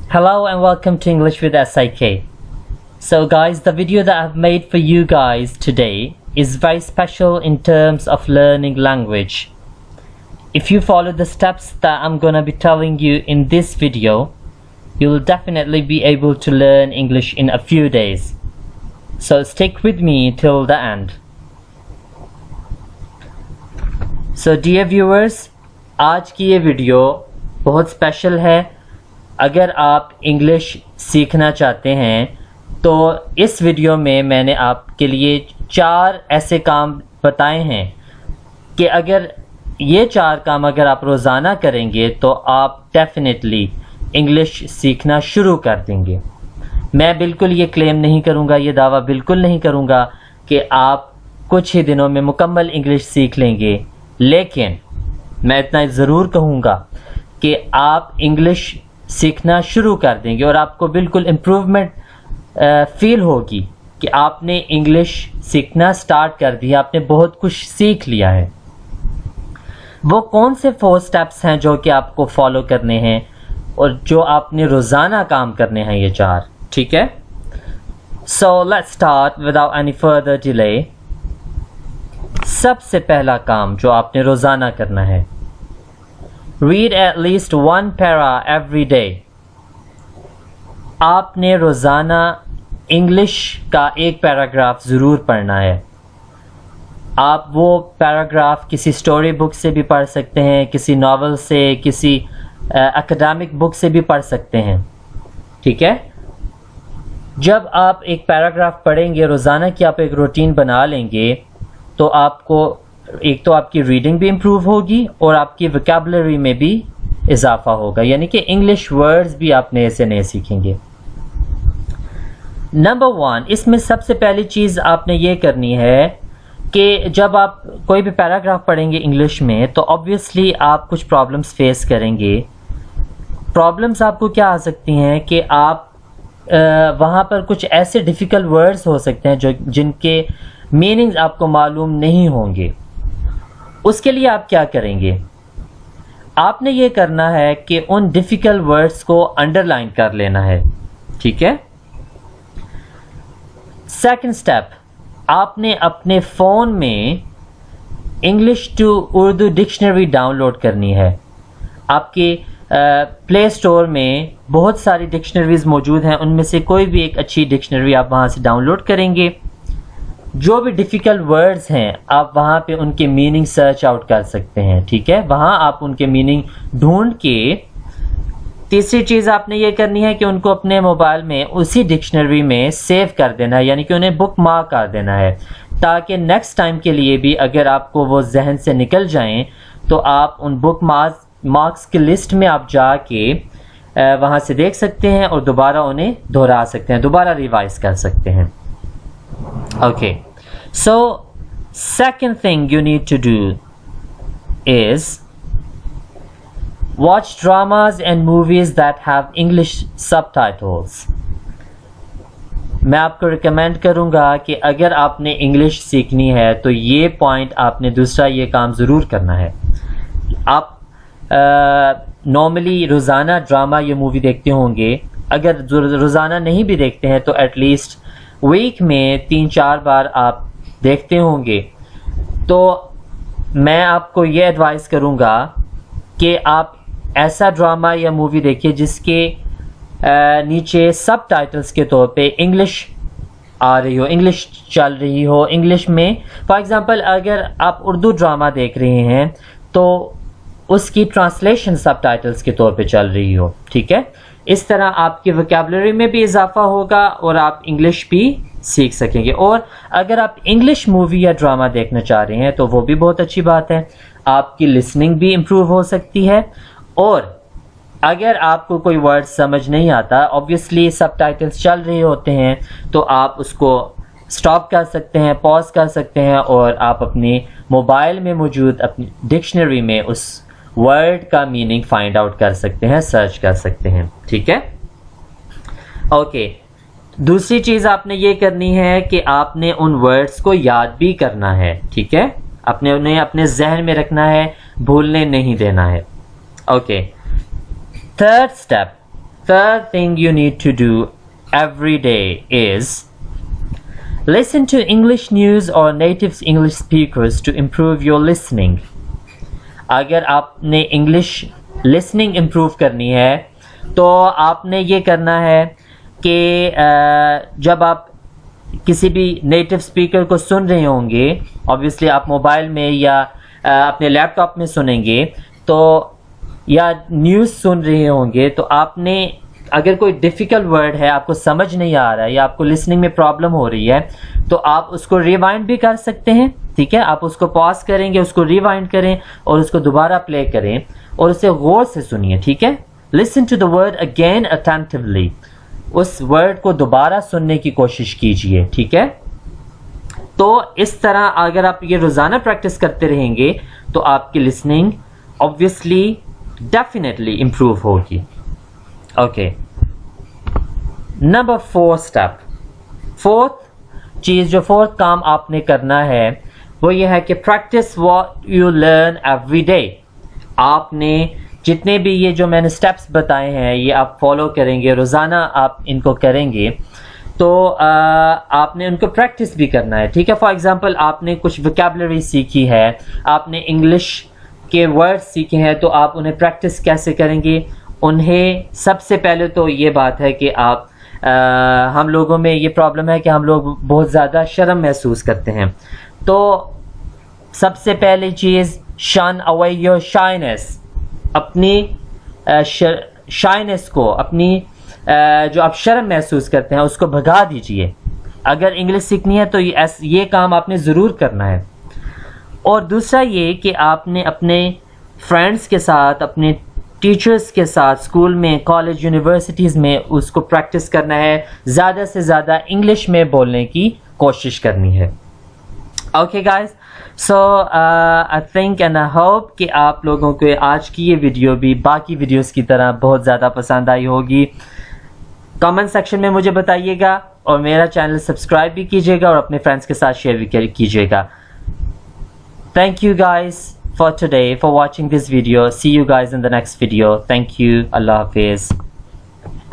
Hello and welcome to English with SIK. So guys, the video that I've made for you guys today is very special in terms of learning language. If you follow the steps that I'm gonna be telling you in this video, you'll definitely be able to learn English in a few days. So stick with me till the end. So dear viewers, आज की ये video बहुत special है. अगर आप English सीखना चाहते हैं तो इस वीडियो में मैंने आपके लिए 4 ऐसे काम बताए हैं कि अगर ये 4 काम अगर आप रोज़ाना करेंगे तो आप डेफिनेटली इंग्लिश सीखना शुरू कर देंगे. मैं बिल्कुल ये क्लेम नहीं करूँगा, ये दावा बिल्कुल नहीं करूँगा कि आप कुछ ही दिनों में मुकम्मल इंग्लिश सीख लेंगे, लेकिन मैं इतना ज़रूर कहूँगा कि आप इंग्लिश सीखना शुरू कर देंगे और आपको बिल्कुल इम्प्रूवमेंट फील होगी कि आपने इंग्लिश सीखना स्टार्ट कर दिया, आपने बहुत कुछ सीख लिया है. वो कौन से 4 स्टेप्स हैं जो कि आपको फॉलो करने हैं और जो आपने रोज़ाना काम करने हैं, ये 4. ठीक है, so let's start without any further delay. सबसे पहला काम जो आपने रोज़ाना करना है, read at least 1 para every day. आपने रोज़ाना इंग्लिश का एक पैराग्राफ ज़रूर पढ़ना है. आप वो पैराग्राफ किसी स्टोरी बुक से भी पढ़ सकते हैं, किसी नावल से, किसी एकेडमिक बुक से भी पढ़ सकते हैं. ठीक है, जब आप एक पैराग्राफ पढ़ेंगे रोज़ाना की, आप एक रूटीन बना लेंगे तो आपको एक तो आपकी रीडिंग भी इम्प्रूव होगी और आपकी वोकैबुलरी में भी इजाफा होगा, यानी कि इंग्लिश वर्ड्स भी आप नए से नए सीखेंगे. नंबर 1, इसमें सबसे पहली चीज़ आपने ये करनी है कि जब आप कोई भी पैराग्राफ पढ़ेंगे इंग्लिश में तो ऑब्वियसली आप कुछ प्रॉब्लम्स फेस करेंगे. प्रॉब्लम्स आपको क्या आ सकती हैं कि आप वहाँ पर कुछ ऐसे डिफ़िकल्ट वर्ड्स हो सकते हैं जिनके मीनिंग्स आपको मालूम नहीं होंगे. उसके लिए आप क्या करेंगे, आपने ये करना है कि उन डिफ़िकल्ट वर्ड्स को अंडरलाइन कर लेना है. ठीक है. सेकंड स्टेप, आपने अपने फ़ोन में English to Urdu dictionary download करनी है. आपके प्ले स्टोर में बहुत सारी डिक्शनरीज मौजूद हैं, उनमें से कोई भी एक अच्छी डिक्शनरी आप वहाँ से डाउनलोड करेंगे. जो भी डिफ़िकल्ट वर्ड्स हैं आप वहाँ पे उनके मीनिंग सर्च आउट कर सकते हैं. ठीक है, वहाँ आप उनके मीनिंग ढूंढ के, तीसरी चीज़ आपने ये करनी है कि उनको अपने मोबाइल में उसी डिक्शनरी में सेव कर देना है, यानी कि उन्हें बुक मार्क कर देना है, ताकि नेक्स्ट टाइम के लिए भी अगर आपको वो जहन से निकल जाएं तो आप उन बुक मार्क्स की लिस्ट में आप जाके वहाँ से देख सकते हैं और दोबारा उन्हें दोहरा सकते हैं, दोबारा रिवाइज कर सकते हैं. Okay, so second thing you need to do is watch dramas and movies that have English subtitles. मैं आपको रिकमेंड करूँगा कि अगर आपने इंग्लिश सीखनी है तो ये पॉइंट आपने दूसरा ये काम ज़रूर करना है. आप नॉर्मली रोज़ाना ड्रामा या मूवी देखते होंगे, अगर रोज़ाना नहीं भी देखते हैं तो एटलीस्ट वीक में 3-4 बार आप देखते होंगे. तो मैं आपको ये एडवाइस करूँगा कि आप ऐसा ड्रामा या मूवी देखिए जिसके नीचे सब टाइटल्स के तौर पे इंग्लिश आ रही हो, इंग्लिश चल रही हो इंग्लिश में. फॉर एग्ज़ाम्पल, अगर आप उर्दू ड्रामा देख रहे हैं तो उसकी ट्रांसलेशन सब टाइटल्स के तौर पे चल रही हो. ठीक है, इस तरह आपकी वोकैबुलरी में भी इजाफा होगा और आप इंग्लिश भी सीख सकेंगे. और अगर आप इंग्लिश मूवी या ड्रामा देखना चाह रहे हैं तो वो भी बहुत अच्छी बात है, आपकी लिसनिंग भी इम्प्रूव हो सकती है. और अगर आपको कोई वर्ड समझ नहीं आता, ऑब्वियसली सब टाइटल्स चल रहे होते हैं, तो आप उसको स्टॉप कर सकते हैं, पॉज कर सकते हैं और आप अपने मोबाइल में मौजूद अपनी डिक्शनरी में उस वर्ड का मीनिंग फाइंड आउट कर सकते हैं, सर्च कर सकते हैं. ठीक है, ओके. दूसरी चीज़ आपने ये करनी है कि आपने उन वर्ड्स को याद भी करना है. ठीक है, आपने उन्हें अपने जहन में रखना है, भूलने नहीं देना है. Okay. Third step, third thing you need to do every day is listen to English news or native English speakers to improve your listening. اگر آپ نے انگلش لسننگ امپروو کرنی ہے تو آپ نے یہ کرنا ہے کہ جب آپ کسی بھی نیٹو اسپیکر کو سن رہے ہوں گے، obviously آپ موبائل میں یا اپنے لیپ ٹاپ میں سنیں گے تو یا نیوز سن رہے ہوں گے، تو آپ نے اگر کوئی ڈیفیکلٹ ورڈ ہے آپ کو سمجھ نہیں آ رہا ہے یا آپ کو لسننگ میں پرابلم ہو رہی ہے تو آپ اس کو ریوائنڈ بھی کر سکتے ہیں. ٹھیک ہے، آپ اس کو پاز کریں گے، اس کو ریوائنڈ کریں اور اس کو دوبارہ پلے کریں اور اسے غور سے سنیے. ٹھیک ہے، listen to the word again attentively, اس ورڈ کو دوبارہ سننے کی کوشش کیجئے. ٹھیک ہے، تو اس طرح اگر آپ یہ روزانہ پریکٹس کرتے رہیں گے تو آپ کی لسننگ obviously ڈیفینیٹلی امپروو ہوگی. اوکے، نمبر 4 اسٹیپ، فورتھ چیز جو فورتھ کام آپ نے کرنا ہے وہ یہ ہے کہ practice what you learn every day. آپ نے جتنے بھی یہ جو میں نے اسٹیپس بتائے ہیں یہ آپ فالو کریں گے، روزانہ آپ ان کو کریں گے تو آپ نے ان کو پریکٹس بھی کرنا ہے. ٹھیک ہے، فار ایگزامپل آپ نے کچھ ویکیبلری سیکھی ہے، آپ نے انگلش کے ورڈ سیکھے ہیں تو آپ انہیں پریکٹس کیسے کریں گے؟ انہیں سب سے پہلے تو یہ بات ہے کہ آپ ہم لوگوں میں یہ پرابلم ہے کہ ہم لوگ بہت زیادہ شرم محسوس کرتے ہیں، تو سب سے پہلی چیز شن اوے یور شائنس، اپنی شائنس کو، اپنی جو آپ شرم محسوس کرتے ہیں اس کو بھگا دیجئے. اگر انگلش سیکھنی ہے تو یہ کام آپ نے ضرور کرنا ہے. اور دوسرا یہ کہ آپ نے اپنے فرینڈس کے ساتھ، اپنے ٹیچرز کے ساتھ، اسکول میں، کالج، یونیورسٹیز میں اس کو پریکٹس کرنا ہے، زیادہ سے زیادہ انگلش میں بولنے کی کوشش کرنی ہے. Okay guys, so I think and I hope کہ آپ لوگوں کو آج کی یہ ویڈیو بھی باقی ویڈیوز کی طرح بہت زیادہ پسند آئی ہوگی. کامنٹ سیکشن میں مجھے بتائیے گا اور میرا چینل سبسکرائب بھی کیجیے گا اور اپنے فرینڈس کے ساتھ شیئر بھی کیجیے گا. Thank you guys for today for watching this video. See you guys in the next video. Thank you. Allah Hafiz.